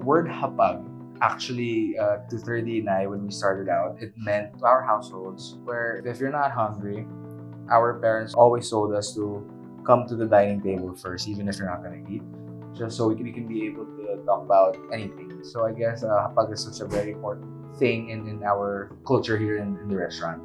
word hapag, actually, to Thirdy and I, when we started out, it meant to our households where if you're not hungry, our parents always told us to come to the dining table first, even if you're not going to eat, just so we can be able to talk about anything. So I guess hapag is such a very important thing in our culture here in the restaurant.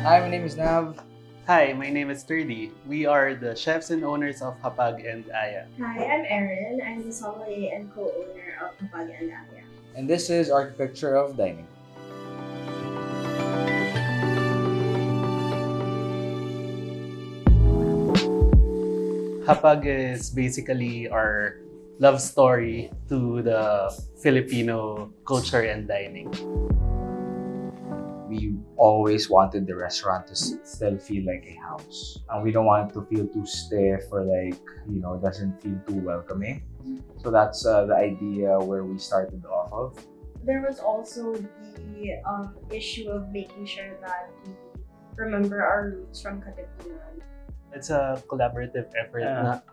Hi, my name is Nav. Hi, my name is Thirdy. We are the chefs and owners of Hapag and Aya. Hi, I'm Erin. I'm the sommelier and co-owner of Hapag and Aya. And this is Architecture of Dining. Hapag is basically our love story to the Filipino culture and dining. We always wanted the restaurant to still feel like a house. And we don't want it to feel too stiff or doesn't feel too welcoming. So that's the idea where we started off of. There was also the issue of making sure that we remember our roots from Katipunan. It's a collaborative effort,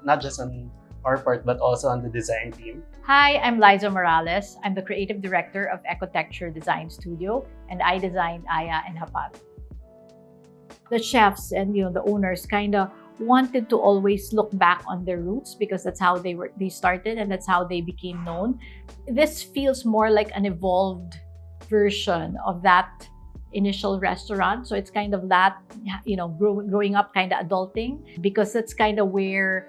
not just on our part, but also on the design team. Hi, I'm Liza Morales. I'm the creative director of Ecotecture Design Studio, and I designed Aya and Hapag. The chefs and the owners kind of wanted to always look back on their roots because that's how they started and that's how they became known. This feels more like an evolved version of that initial restaurant. So it's kind of that, growing up, kind of adulting, because that's kind of where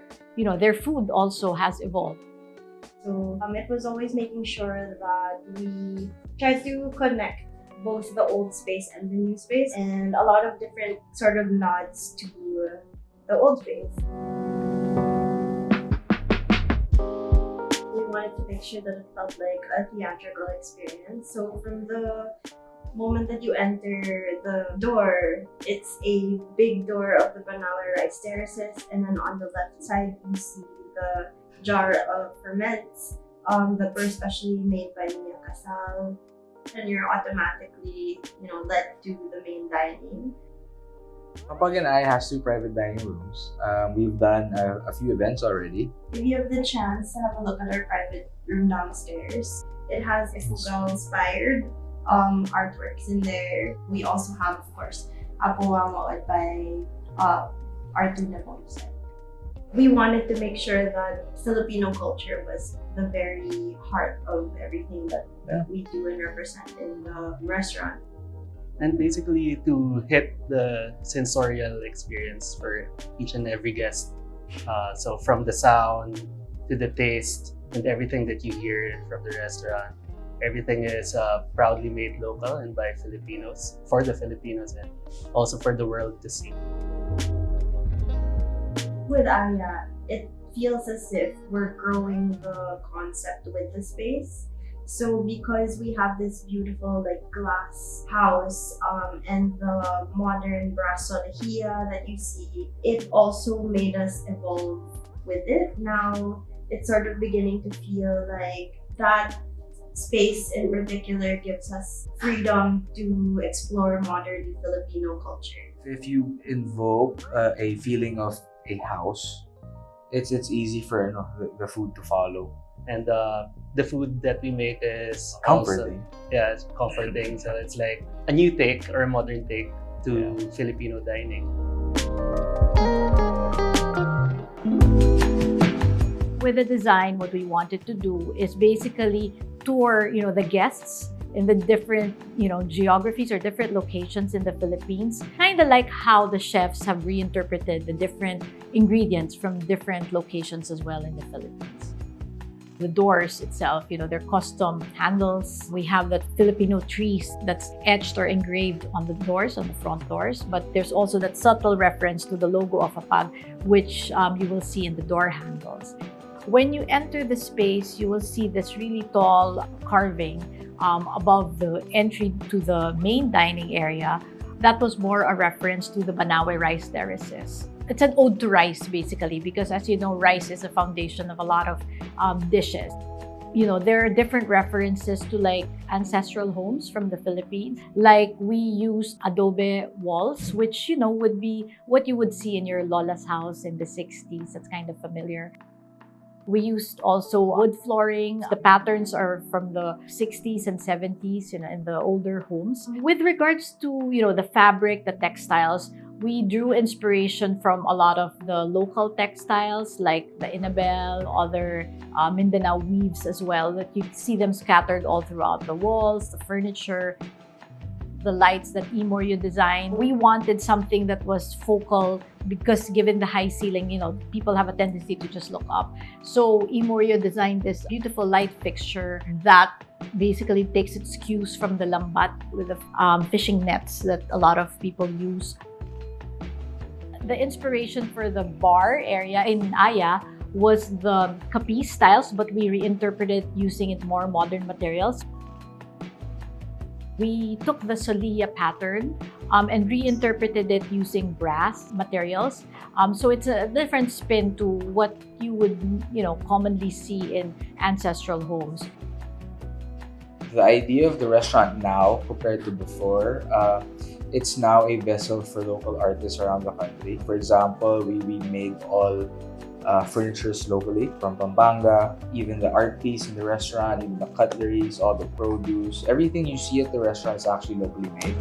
their food also has evolved. So it was always making sure that we try to connect both the old space and the new space, and a lot of different sort of nods to the old space. We wanted to make sure that it felt like a theatrical experience. So from the moment that you enter the door, it's a big door of the Banawe rice terraces, and then on the left side you see the jar of ferments that were specially made by Mia Casal, and you're automatically led to the main dining. Hapag and Aya has 2 private dining rooms. We've done a few events already. If you have the chance to have a look at our private room downstairs, it has Ifugao-inspired artworks in there. We also have, of course, Apoa by Arthur Naponce. We wanted to make sure that Filipino culture was the very heart of everything that we do and represent in the restaurant. And basically to hit the sensorial experience for each and every guest. So from the sound to the taste and everything that you hear from the restaurant, everything is proudly made local and by Filipinos, for the Filipinos, and also for the world to see. With Aya, it feels as if we're growing the concept with the space. So because we have this beautiful glass house and the modern brass solejia that you see, it also made us evolve with it. Now it's sort of beginning to feel like that space in particular gives us freedom to explore modern Filipino culture. If you invoke a feeling of a house, it's easy for the food to follow. And the food that we make is comforting. It's comforting. So it's like a new take or a modern take to Filipino dining. With the design, what we wanted to do is basically tour, the guests in the different, geographies or different locations in the Philippines. Kind of like how the chefs have reinterpreted the different ingredients from different locations as well in the Philippines. The doors itself, they're custom handles. We have that Filipino trees that's etched or engraved on the doors, on the front doors. But there's also that subtle reference to the logo of Hapag, which you will see in the door handles. When you enter the space, you will see this really tall carving above the entry to the main dining area. That was more a reference to the Banawe rice terraces. It's an ode to rice, basically, because as you know, rice is a foundation of a lot of dishes. There are different references to ancestral homes from the Philippines. We used adobe walls, which, would be what you would see in your lola's house in the 60s. That's kind of familiar. We used also wood flooring. The patterns are from the 60s and 70s, in the older homes. With regards to, the fabric, the textiles, we drew inspiration from a lot of the local textiles like the Inabel, other Mindanao weaves as well, that you see them scattered all throughout the walls, the furniture, the lights that Imorio designed. We wanted something that was focal because given the high ceiling, people have a tendency to just look up. So Imorio designed this beautiful light fixture that basically takes its cues from the lambat with the fishing nets that a lot of people use. The inspiration for the bar area in Aya was the capiz styles, but we reinterpreted using it more modern materials. We took the Solia pattern and reinterpreted it using brass materials. So it's a different spin to what you would, commonly see in ancestral homes. The idea of the restaurant now compared to before, it's now a vessel for local artists around the country. For example, we made all furnitures locally from Pampanga, even the art piece in the restaurant, even the cutleries, all the produce, everything you see at the restaurant is actually locally made.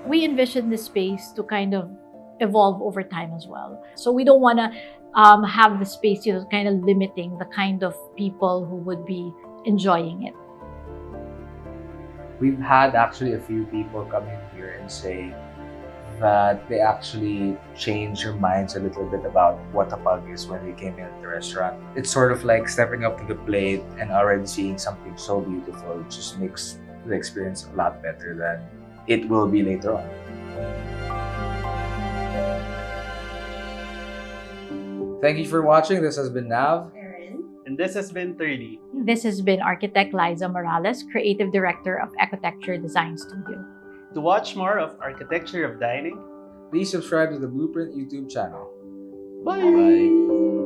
We envision this space to kind of evolve over time as well. So we don't want to have the space, kind of limiting the kind of people who would be enjoying it. We've had actually a few people come in here and say that they actually changed their minds a little bit about what hapag is when they came in at the restaurant. It's sort of like stepping up to the plate and already seeing something so beautiful. It just makes the experience a lot better than it will be later on. Thank you for watching. This has been Nav. Erin. And this has been Thirdy. This has been architect Liza Morales, creative director of Ecotecture Design Studio. To watch more of Architecture of Dining, Please subscribe to the BluPrint YouTube channel. bye! Bye.